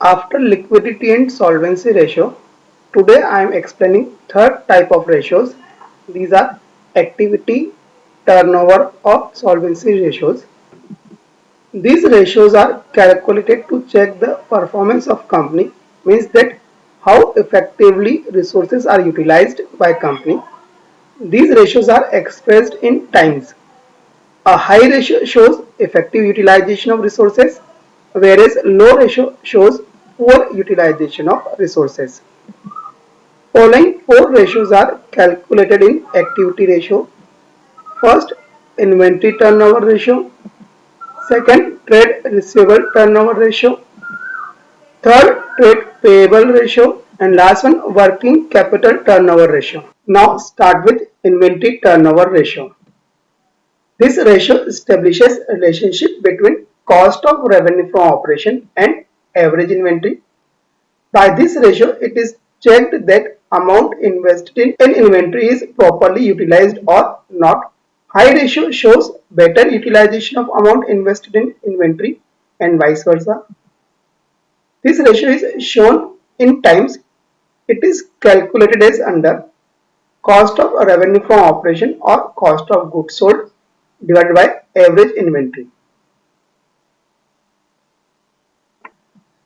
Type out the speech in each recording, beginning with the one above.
After liquidity and solvency ratio, today I am explaining third type of ratios. These are activity, turnover or solvency ratios. These ratios are calculated to check the performance of company, means that how effectively resources are utilized by company. These ratios are expressed in times. A high ratio shows effective utilization of resources, whereas low ratio shows poor utilization of resources. Following four ratios are calculated in activity ratio. First, inventory turnover ratio. Second, trade receivable turnover ratio. Third, trade payable ratio. And last one, working capital turnover ratio. Now start with inventory turnover ratio. This ratio establishes a relationship between cost of revenue from operation and average inventory. By this ratio, it is checked that amount invested in inventory is properly utilized or not. High ratio shows better utilization of amount invested in inventory and vice versa. This ratio is shown in times. It is calculated as under cost of revenue from operation or cost of goods sold divided by average inventory.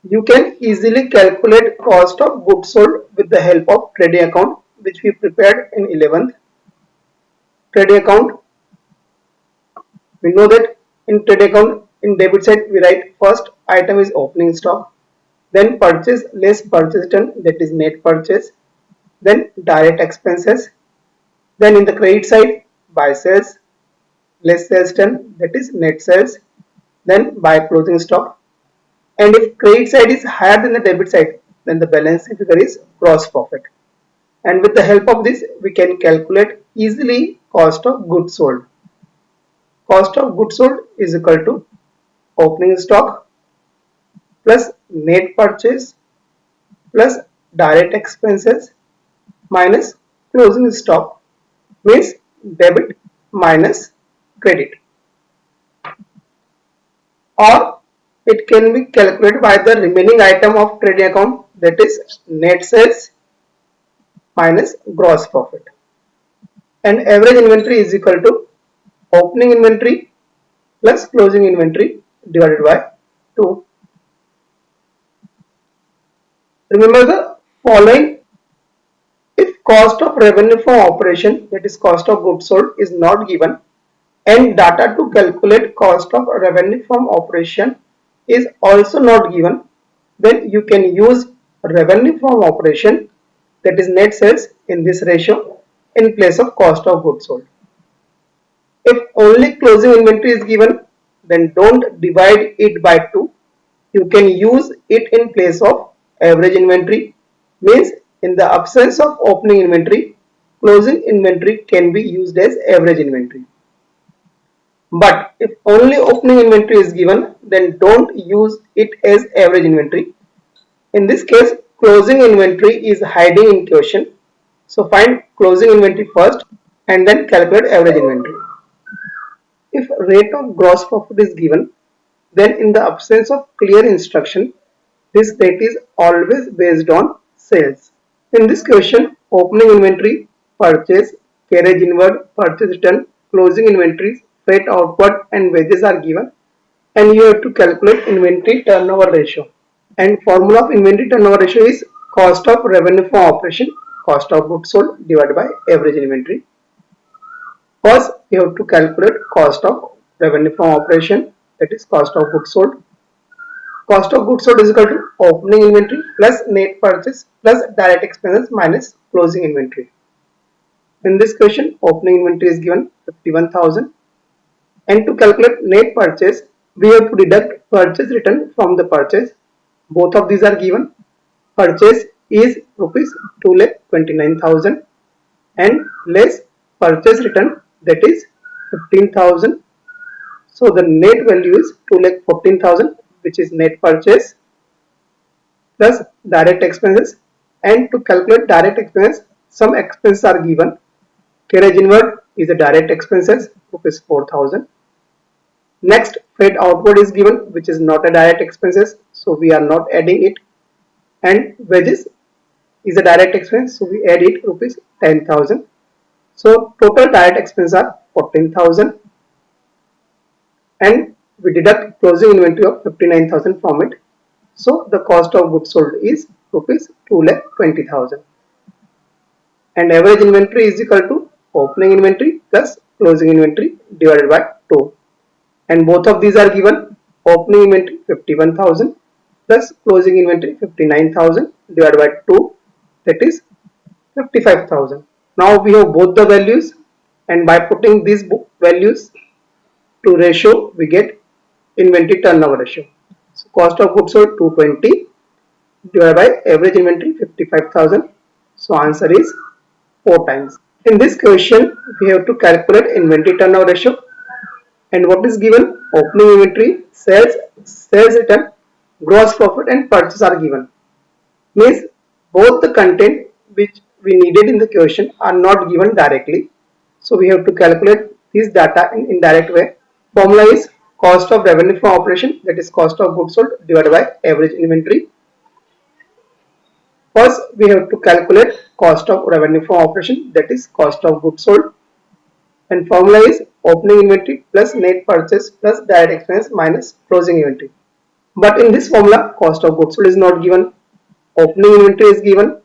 You can easily calculate cost of goods sold with the help of trading account, which we prepared in 11th. Trading account, we know that in trading account, in debit side we write first item is opening stock, then purchase less purchase done, that is net purchase, then direct expenses, then in the credit side buy sales less sales done, that is net sales, then buy closing stock. And if credit side is higher than the debit side, then the balancing figure is gross profit. And with the help of this, we can calculate easily cost of goods sold. Cost of goods sold is equal to opening stock plus net purchase plus direct expenses minus closing stock, means debit minus credit. Or it can be calculated by the remaining item of trading account, that is net sales minus gross profit. And average inventory is equal to opening inventory plus closing inventory divided by 2. Remember the following: if cost of revenue from operation, that is cost of goods sold, is not given and data to calculate cost of revenue from operation is also not given, then you can use revenue from operation, that is net sales, in this ratio in place of cost of goods sold. If only closing inventory is given, then don't divide it by 2. You can use it in place of average inventory, means in the absence of opening inventory, closing inventory can be used as average inventory. But if only opening inventory is given, then don't use it as average inventory. In this case, closing inventory is hiding in question. So find closing inventory first and then calculate average inventory. If rate of gross profit is given, then in the absence of clear instruction, this rate is always based on sales. In this question, opening inventory, purchase, carriage inward, purchase return, closing inventories, freight outward and wages are given, and you have to calculate inventory turnover ratio. And formula of inventory turnover ratio is cost of revenue from operation, cost of goods sold divided by average inventory. First, you have to calculate cost of revenue from operation, that is cost of goods sold. Cost of goods sold is equal to opening inventory plus net purchase plus direct expenses minus closing inventory. In this question, opening inventory is given 51,000, and to calculate net purchase, we have to deduct purchase return from the purchase. Both of these are given. Purchase is rupees 2,29,000 and less purchase return, that is 15,000. So the net value is 2,14,000, which is net purchase plus direct expenses. And to calculate direct expenses, some expenses are given. Carriage inward is a direct expenses, rupees 4,000. Next, freight outward is given, which is not a direct expenses, so we are not adding it. and wages is a direct expense, so we add it rupees 10,000. So total direct expenses are 14,000 and we deduct closing inventory of 59,000 from it. So the cost of goods sold is rupees 2,20,000 and average inventory is equal to opening inventory plus closing inventory divided by 2 and both of these are given. Opening inventory 51,000 plus closing inventory 59,000 divided by 2, that is 55,000. Now we have both the values and by putting these values to ratio we get inventory turnover ratio. So cost of goods sold 220 divided by average inventory 55,000. So answer is 4 times. In this question we have to calculate inventory turnover ratio and what is given: opening inventory, sales return, gross profit and purchase are given. Means both the content which we needed in the question are not given directly. So we have to calculate this data in indirect way. Formula is cost of revenue from operation, that is cost of goods sold divided by average inventory. First we have to calculate cost of revenue from operation, that is cost of goods sold, and formula is opening inventory plus net purchase plus direct expense minus closing inventory. But in this formula cost of goods sold is not given, opening inventory is given,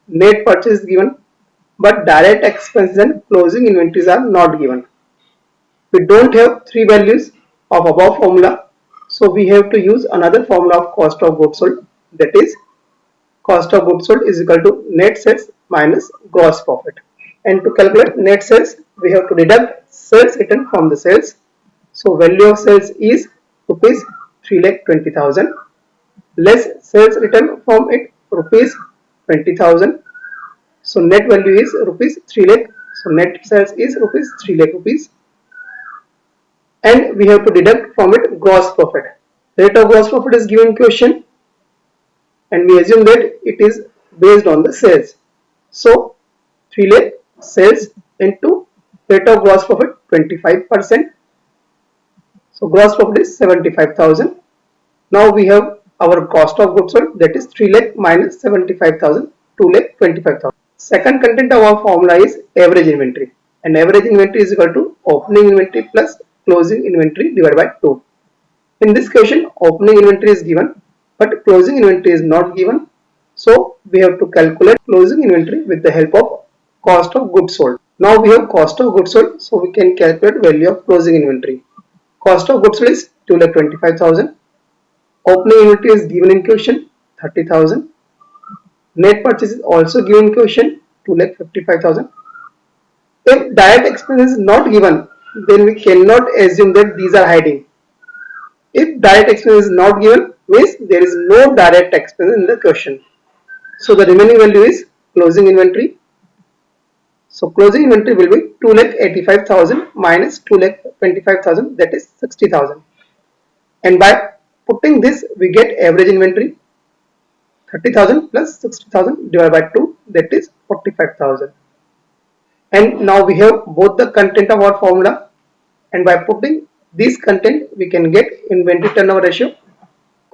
net purchase is given, but direct expenses and closing inventories are not given. We don't have three values of above formula, so we have to use another formula of cost of goods sold, that is cost of goods sold is equal to net sales minus gross profit. And to calculate net sales we have to deduct sales return from the sales. So value of sales is rupees 3,20,000 less sales return from it rupees 20,000. So net value is rupees 3 lakh. So net sales is rupees 3 lakh rupees and we have to deduct from it gross profit. Rate of gross profit is given in question and we assume that it is based on the sales. So 3 lakh sales into rate of gross profit 25%. So gross profit is 75,000. Now we have our cost of goods sold, that is 3 lakh minus 75,000, 2 lakh 25,000. Second content of our formula is average inventory and average inventory is equal to opening inventory plus closing inventory divided by 2. In this question opening inventory is given but closing inventory is not given, so we have to calculate closing inventory with the help of cost of goods sold. Now we have cost of goods sold, so we can calculate value of closing inventory. Cost of goods sold is 2,25,000. Opening inventory is given in question 30,000. Net purchase is also given in question 2,55,000. If direct expense is not given, then we cannot assume that these are hiding. If direct expense is not given, means there is no direct expense in the question. So the remaining value is closing inventory. So closing inventory will be 2,85,000 minus 2,25,000, that is 60,000. And by putting this we get average inventory 30,000 plus 60,000 divided by 2, that is 45,000. And now we have both the content of our formula and by putting this content we can get inventory turnover ratio.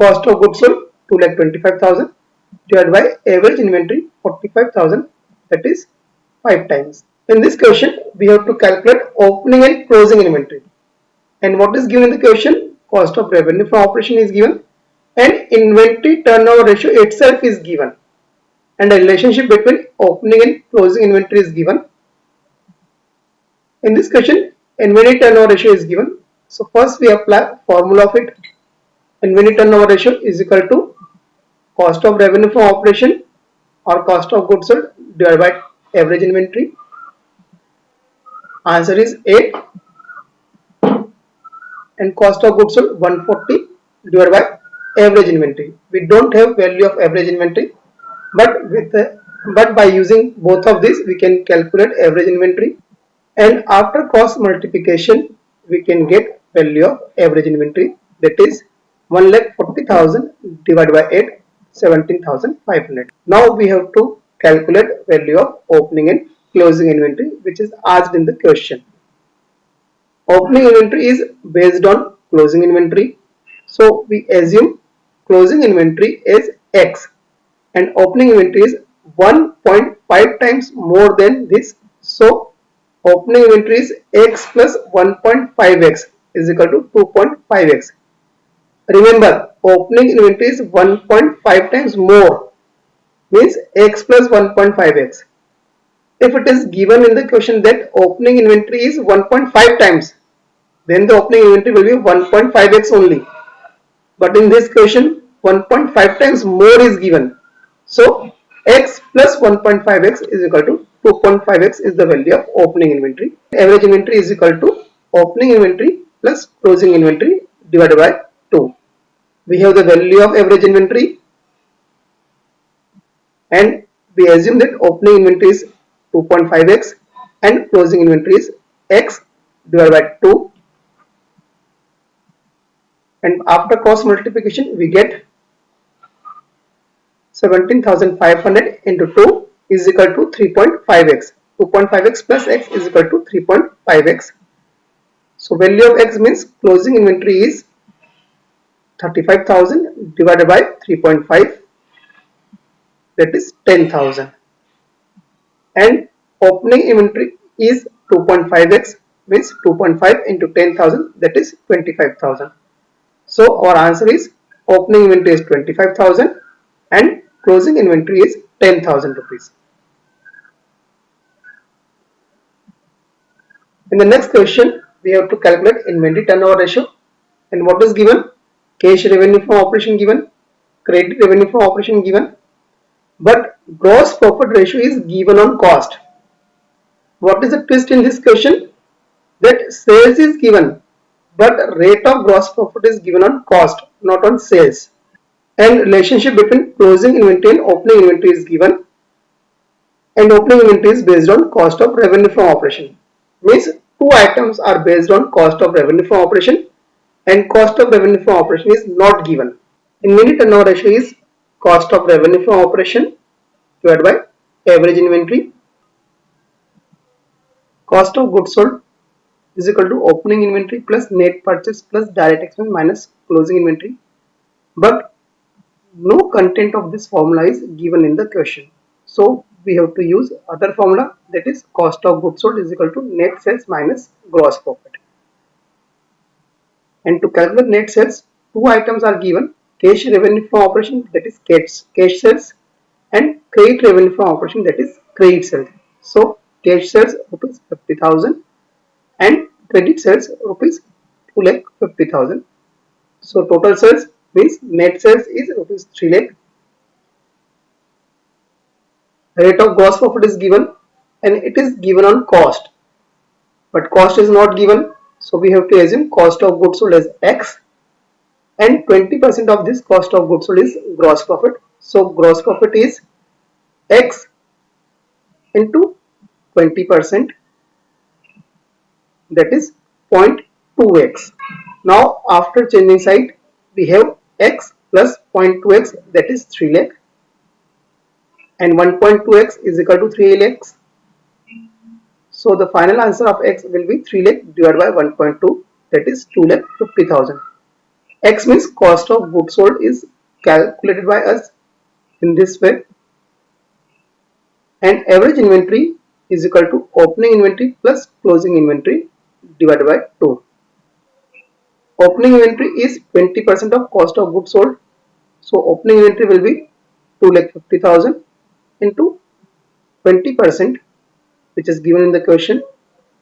Cost of goods sold 2,25,000 divided by average inventory 45,000, that is 5 times. In this question we have to calculate opening and closing inventory. And what is given in the question? Cost of revenue from operation is given and inventory turnover ratio itself is given and a relationship between opening and closing inventory is given. In this question inventory turnover ratio is given. So first we apply formula of it. Inventory turnover ratio is equal to cost of revenue from operation or cost of goods sold divided by average inventory. Answer is 8 and cost of goods sold 140 divided by average inventory. We don't have value of average inventory, but by using both of these we can calculate average inventory and after cross multiplication we can get value of average inventory, that is 1,40,000 divided by 8, 17,500. Now we have to calculate value of opening and closing inventory which is asked in the question. Opening inventory is based on closing inventory, so we assume closing inventory is X and opening inventory is 1.5 times more than this. So opening inventory is x plus 1.5x is equal to 2.5x. Remember, opening inventory is 1.5 times more, means x plus 1.5x. If it is given in the question that opening inventory is 1.5 times, then the opening inventory will be 1.5x only. But in this question, 1.5 times more is given. So x plus 1.5x is equal to 2.5x is the value of opening inventory. Average inventory is equal to opening inventory plus closing inventory divided by 2. We have the value of average inventory and we assume that opening inventory is 2.5x and closing inventory is x divided by 2, and after cross multiplication we get 17,500 into 2 is equal to 3.5x. 2.5x plus x is equal to 3.5x. So value of x means closing inventory is 35,000 divided by 3.5, that is 10,000, and opening inventory is 2.5x means 2.5 into 10,000, that is 25,000. So our answer is opening inventory is 25,000 and closing inventory is 10,000 rupees. In the next question, we have to calculate inventory turnover ratio, and what is given? Cash revenue from operation given, credit revenue from operation given, but gross profit ratio is given on cost. What is the twist in this question? That sales is given, but rate of gross profit is given on cost, not on sales. And relationship between closing inventory and opening inventory is given, and opening inventory is based on cost of revenue from operation. Means two items are based on cost of revenue from operation and cost of revenue from operation is not given. Inventory turnover ratio is cost of revenue from operation divided by average inventory. Cost of goods sold is equal to opening inventory plus net purchase plus direct expense minus closing inventory. But no content of this formula is given in the question. So we have to use other formula, that is cost of goods sold is equal to net sales minus gross profit. And to calculate net sales, two items are given: cash revenue from operation, that is cash sales, and credit revenue from operation, that is credit sales. So cash sales rupees 50,000 and credit sales rupees 2,50,000. So total sales means net sales is rupees 3 lakh. Rate of gross profit is given and it is given on cost, but cost is not given, so we have to assume cost of goods sold as x, and 20% of this cost of goods sold is gross profit. So gross profit is x into 20%, that is 0.2x. Now after changing side we have x plus 0.2x, that is 3 lakh, and 1.2x is equal to 3 lakhs. So the final answer of x will be 3 lakh divided by 1.2, that is 2,50,000. X means cost of goods sold is calculated by us in this way, and average inventory is equal to opening inventory plus closing inventory divided by 2. Opening inventory is 20% of cost of goods sold, so opening inventory will be 2,50,000 into 20%, which is given in the question,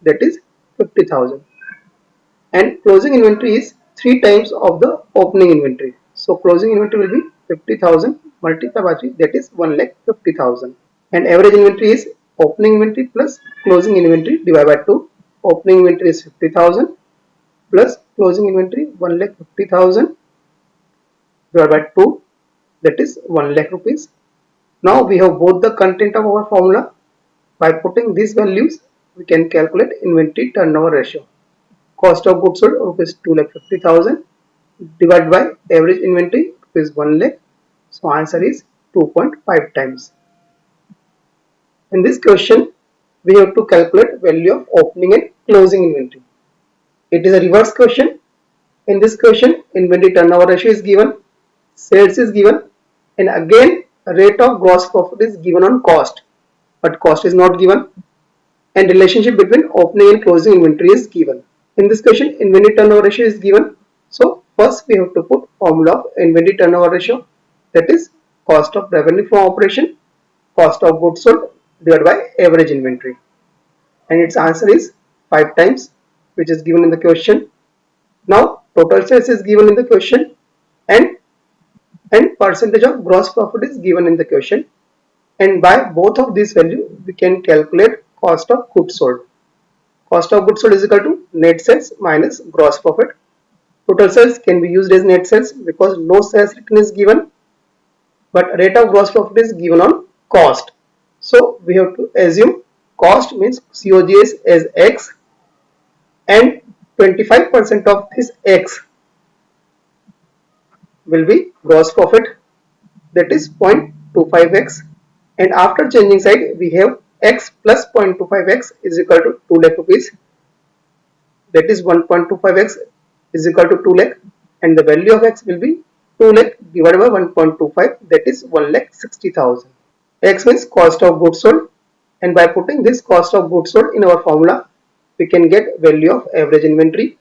that is 50,000, and closing inventory is 3 times of the opening inventory. So closing inventory will be 50,000 multiplied by 3, that is 1,50,000, and average inventory is opening inventory plus closing inventory divided by 2. Opening inventory is 50,000 plus closing inventory 1,50,000 divided by 2, that is 1 lakh rupees. Now we have both the content of our formula. By putting these values, we can calculate inventory turnover ratio. Cost of goods sold rupees 2,50,000 divided by average inventory rupees 1 lakh. So answer is 2.5 times. In this question, we have to calculate value of opening and closing inventory. It is a reverse question. In this question, inventory turnover ratio is given, sales is given, and again rate of gross profit is given on cost, but cost is not given, and relationship between opening and closing inventory is given. In this question, inventory turnover ratio is given. So first we have to put formula of inventory turnover ratio, that is cost of revenue from operation, cost of goods sold divided by average inventory, and its answer is 5 times, which is given in the question. Now total sales is given in the question, and percentage of gross profit is given in the question, and by both of these value we can calculate cost of goods sold. Cost of goods sold is equal to net sales minus gross profit. Total sales can be used as net sales because no sales return is given, but rate of gross profit is given on cost. So we have to assume cost means COGS as X, and 25% of this X will be gross profit, that is 0.25x, and after changing side we have X plus 0.25x is equal to 2 lakh rupees, that is 1.25x is equal to 2 lakh, and the value of X will be 2 lakh divided by 1.25, that is 1 lakh 60,000. X means cost of goods sold, and by putting this cost of goods sold in our formula we can get value of average inventory.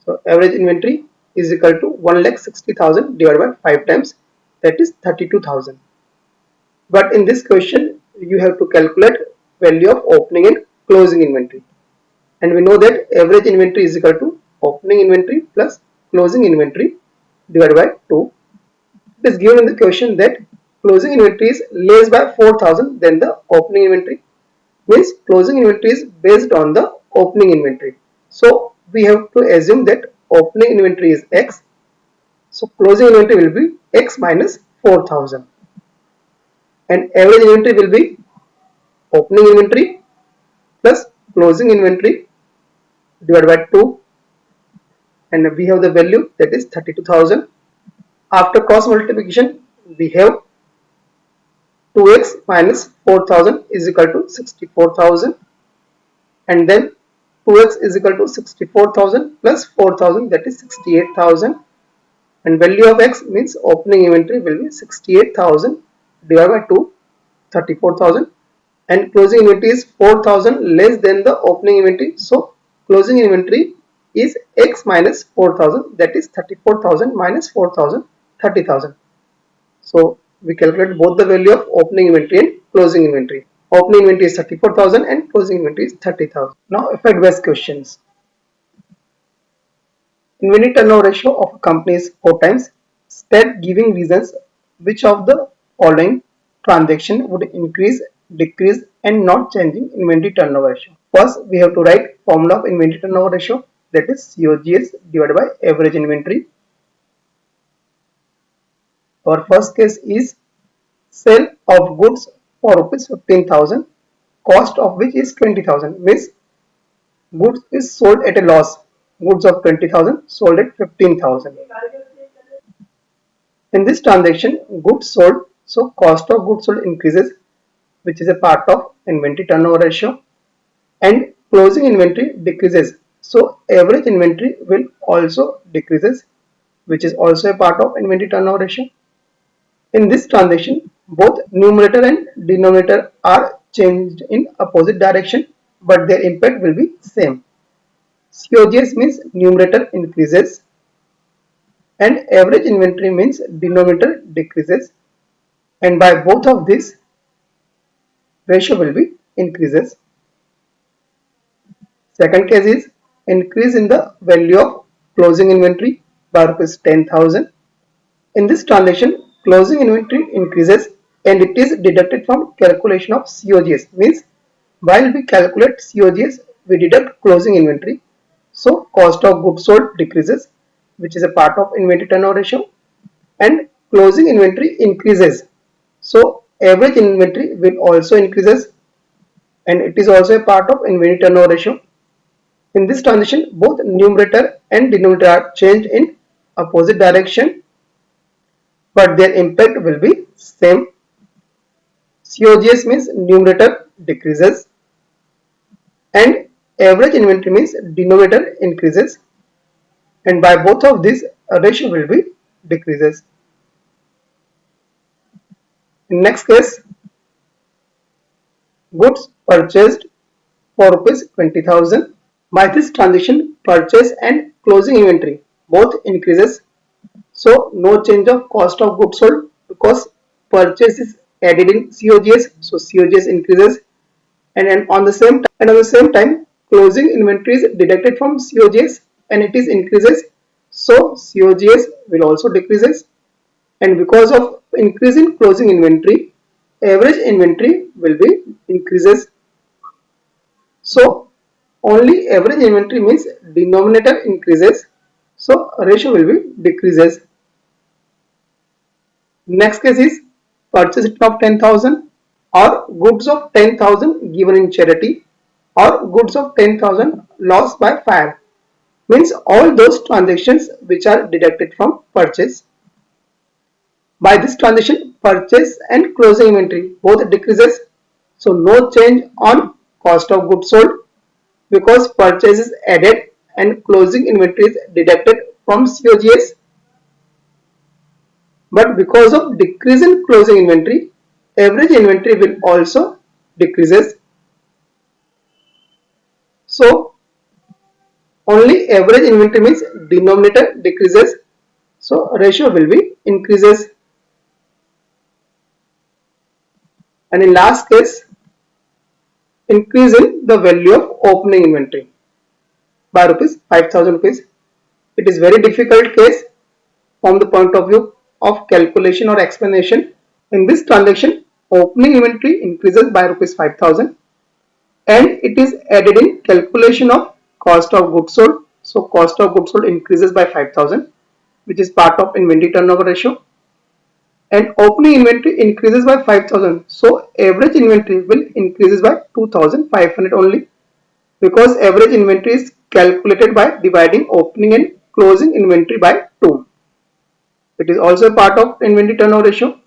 So average inventory is equal to 1 lakh 60,000 divided by 5 times, that is 32,000. But in this question you have to calculate value of opening and closing inventory, and we know that average inventory is equal to opening inventory plus closing inventory divided by 2. It is given in the question that closing inventory is less by 4,000 than the opening inventory, means closing inventory is based on the opening inventory. So we have to assume that opening inventory is X, so closing inventory will be X minus 4,000, and average inventory will be opening inventory plus closing inventory divided by 2, and we have the value, that is 32,000. After cross multiplication we have 2x minus 4,000 is equal to 64,000, and then 2x is equal to 64,000 plus 4,000, that is 68,000, and value of X means opening inventory will be 68,000 divided by 2, 34,000, and closing inventory is 4,000 less than the opening inventory, so closing inventory is X minus 4,000, that is 34,000 minus 4,000, 30,000. So we calculate both the value of opening inventory and closing inventory. Opening inventory is 34,000 and closing inventory is 30,000. Now effect based questions. Inventory turnover ratio of a company is 4 times. State giving reasons which of the following transaction would increase, decrease and not changing inventory turnover ratio. First we have to write formula of inventory turnover ratio, that is COGS divided by average inventory. Our first case is sale of goods for rupees 15,000, cost of which is 20,000, means goods is sold at a loss, goods of 20,000 sold at 15,000. In this transaction goods sold, so cost of goods sold increases, which is a part of inventory turnover ratio, and closing inventory decreases, so average inventory will also decreases, which is also a part of inventory turnover ratio. In this transaction, both numerator and denominator are changed in opposite direction, but their impact will be same. COGS means numerator increases and average inventory means denominator decreases, and by both of these ratio will be increases. Second case is increase in the value of closing inventory by rupees 10,000. In this transaction, closing inventory increases and it is deducted from calculation of COGS, means while we calculate COGS we deduct closing inventory, so cost of goods sold decreases, which is a part of inventory turnover ratio, and closing inventory increases, so average inventory will also increases and it is also a part of inventory turnover ratio. In this transition both numerator and denominator are changed in opposite direction, but their impact will be same. COGS means numerator decreases and average inventory means denominator increases, and by both of these ratio will be decreases. In next case, goods purchased for rupees 20,000. By this transaction, purchase and closing inventory both increases. So no change of cost of goods sold because purchase is added in COGS. So COGS increases, and on the same time closing inventory is deducted from COGS and it is increases. So COGS will also decreases, and because of increase in closing inventory, average inventory will be increases. So only average inventory means denominator increases, so ratio will be decreases. Next case is purchase of 10,000 or goods of 10,000 given in charity or goods of 10,000 lost by fire, means all those transactions which are deducted from purchase. By this transaction, purchase and closing inventory both decreases, so no change on cost of goods sold because purchase is added and closing inventory is deducted from COGS. But because of decrease in closing inventory, average inventory will also decreases. So only average inventory means denominator decreases, so ratio will be increases. And in last case, increase in the value of opening inventory by rupees 5,000 rupees. It is very difficult case from the point of view of calculation or explanation. In this transaction, opening inventory increases by rupees 5,000 and it is added in calculation of cost of goods sold. So cost of goods sold increases by 5,000, which is part of inventory turnover ratio, and opening inventory increases by 5,000. So average inventory will increases by 2,500 only, because average inventory is calculated by dividing opening and closing inventory by 2. It is also a part of inventory turnover ratio.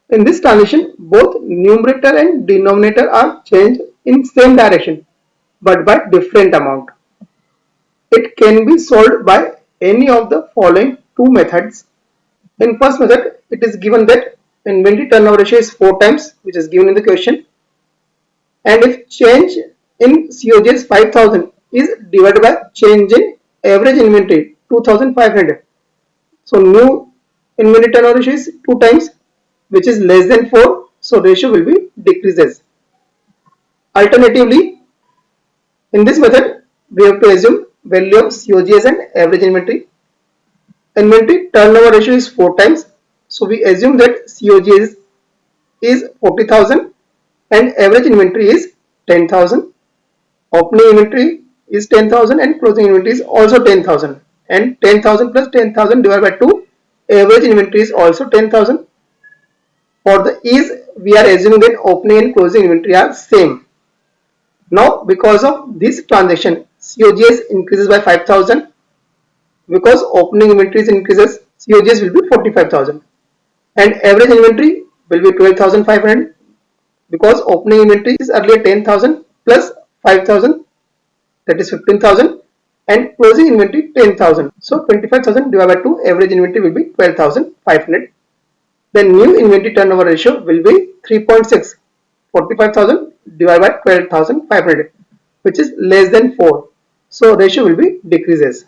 In this transition, both numerator and denominator are changed in same direction but by different amount. It can be solved by any of the following two methods. In first method, it is given that inventory turnover ratio is 4 times, which is given in the question, and if change in COGS 5,000 is divided by change in average inventory 2,500. So new inventory turnover ratio is 2 times, which is less than 4, so ratio will be decreases. Alternatively, in this method, we have to assume value of COGS and average inventory. Inventory turnover ratio is 4 times, so we assume that COGS is 40,000 and average inventory is 10,000. Opening inventory is 10,000 and closing inventory is also 10,000, and 10,000 plus 10,000 divided by 2, average inventory is also 10,000. For the ease, we are assuming that opening and closing inventory are same. Now because of this transaction, COGS increases by 5,000, because opening inventory increases, COGS will be 45,000 and average inventory will be 12,500, because opening inventory is earlier 10,000 plus 5,000, that is 15,000, and closing inventory 10,000. So 25,000 divided by 2, average inventory will be 12,500. The new inventory turnover ratio will be 3.6, 45,000 divided by 12,500, which is less than 4. So ratio will be decreases.